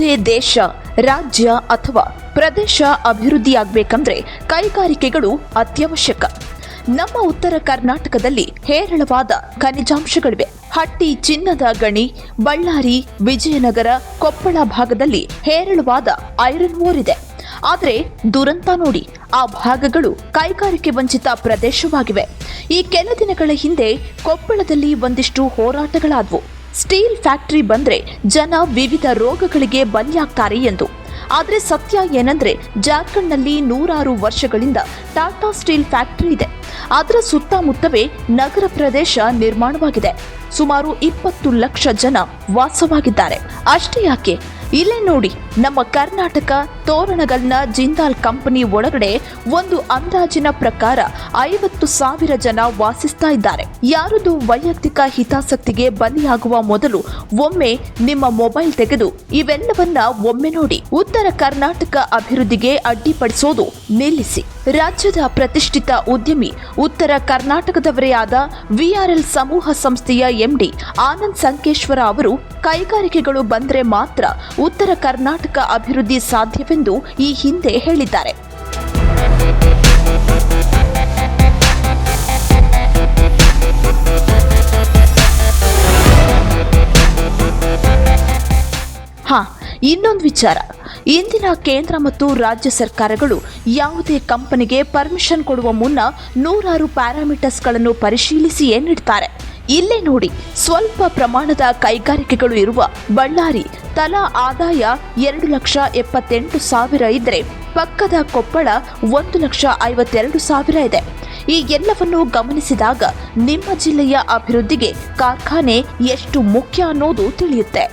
ಯಾವುದೇ ದೇಶ, ರಾಜ್ಯ ಅಥವಾ ಪ್ರದೇಶ ಅಭಿವೃದ್ಧಿಯಾಗಬೇಕಂದ್ರೆ ಕೈಗಾರಿಕೆಗಳು ಅತ್ಯವಶ್ಯಕ. ನಮ್ಮ ಉತ್ತರ ಕರ್ನಾಟಕದಲ್ಲಿ ಹೇರಳವಾದ ಖನಿಜಾಂಶಗಳಿವೆ. ಹಟ್ಟಿ ಚಿನ್ನದ ಗಣಿ, ಬಳ್ಳಾರಿ, ವಿಜಯನಗರ, ಕೊಪ್ಪಳ ಭಾಗದಲ್ಲಿ ಹೇರಳವಾದ ಐರನ್ ಓರ್ ಇದೆ. ಆದರೆ ದುರಂತ ನೋಡಿ, ಆ ಭಾಗಗಳು ಕೈಗಾರಿಕೆ ವಂಚಿತ ಪ್ರದೇಶವಾಗಿವೆ. ಈ ಕೆಲ ದಿನಗಳ ಹಿಂದೆ ಕೊಪ್ಪಳದಲ್ಲಿ ಒಂದಿಷ್ಟು ಹೋರಾಟಗಳಾದವು. ಸ್ಟೀಲ್ ಫ್ಯಾಕ್ಟರಿ ಬಂದ್ರೆ ಜನ ವಿವಿಧ ರೋಗಗಳಿಗೆ ಬಲಿಯಾಗ್ತಾರೆ ಎಂದು. ಆದರೆ ಸತ್ಯ ಏನಂದ್ರೆ, ಜಾರ್ಖಂಡ್ನಲ್ಲಿ 100 ವರ್ಷಗಳಿಂದ ಟಾಟಾ ಸ್ಟೀಲ್ ಫ್ಯಾಕ್ಟರಿ ಇದೆ. ಅದರ ಸುತ್ತಮುತ್ತವೇ ನಗರ ಪ್ರದೇಶ ನಿರ್ಮಾಣವಾಗಿದೆ. ಸುಮಾರು 20 ಲಕ್ಷ ಜನ ವಾಸವಾಗಿದ್ದಾರೆ. ಅಷ್ಟೇ ಯಾಕೆ, ಇಲ್ಲೇ ನೋಡಿ, ನಮ್ಮ ಕರ್ನಾಟಕ ತೋರಣಗಲ್ನ ಜಿಂದಾಲ್ ಕಂಪನಿ ಒಳಗಡೆ ಒಂದು ಅಂದಾಜಿನ ಪ್ರಕಾರ 50,000 ಜನ ವಾಸಿಸ್ತಾ ಇದ್ದಾರೆ. ಯಾರದು ವೈಯಕ್ತಿಕ ಹಿತಾಸಕ್ತಿಗೆ ಬಲಿಯಾಗುವ ಮೊದಲು ಒಮ್ಮೆ ನಿಮ್ಮ ಮೊಬೈಲ್ ತೆಗೆದು ಇವೆಲ್ಲವನ್ನ ಒಮ್ಮೆ ನೋಡಿ. ಉತ್ತರ ಕರ್ನಾಟಕ ಅಭಿವೃದ್ಧಿಗೆ ಅಡ್ಡಿಪಡಿಸೋದು ನಿಲ್ಲಿಸಿ. ರಾಜ್ಯದ ಪ್ರತಿಷ್ಠಿತ ಉದ್ಯಮಿ, ಉತ್ತರ ಕರ್ನಾಟಕದವರೇ ಆದ VRL ಸಮೂಹ ಸಂಸ್ಥೆಯ MD ಆನಂದ್ ಸಂಕೇಶ್ವರ ಅವರು ಕೈಗಾರಿಕೆಗಳು ಬಂದ್ರೆ ಮಾತ್ರ ಉತ್ತರ ಕರ್ನಾಟಕ ಅಭಿವೃದ್ಧಿ ಸಾಧ್ಯವೆಂದು ಈ ಹಿಂದೆ ಹೇಳಿದ್ದಾರೆ. ಇನ್ನೊಂದು ವಿಚಾರ, ಇಂದಿನ ಕೇಂದ್ರ ಮತ್ತು ರಾಜ್ಯ ಸರ್ಕಾರಗಳು ಯಾವುದೇ ಕಂಪನಿಗೆ ಪರ್ಮಿಷನ್ ಕೊಡುವ ಮುನ್ನ 100 ಪ್ಯಾರಾಮೀಟರ್ಸ್ಗಳನ್ನು ಪರಿಶೀಲಿಸಿಯೇ ನೀಡುತ್ತಾರೆ. ಇಲ್ಲೇ ನೋಡಿ, ಸ್ವಲ್ಪ ಪ್ರಮಾಣದ ಕೈಗಾರಿಕೆಗಳು ಇರುವ ಬಳ್ಳಾರಿ ತಲಾ ಆದಾಯ 2,78,000 ಇದ್ದರೆ, ಪಕ್ಕದ ಕೊಪ್ಪಳ 1,52,000 ಇದೆ. ಈ ಎಲ್ಲವನ್ನು ಗಮನಿಸಿದಾಗ ನಿಮ್ಮ ಜಿಲ್ಲೆಯ ಅಭಿವೃದ್ಧಿಗೆ ಕಾರ್ಖಾನೆ ಎಷ್ಟು ಮುಖ್ಯ ಅನ್ನೋದು ತಿಳಿಯುತ್ತೆ.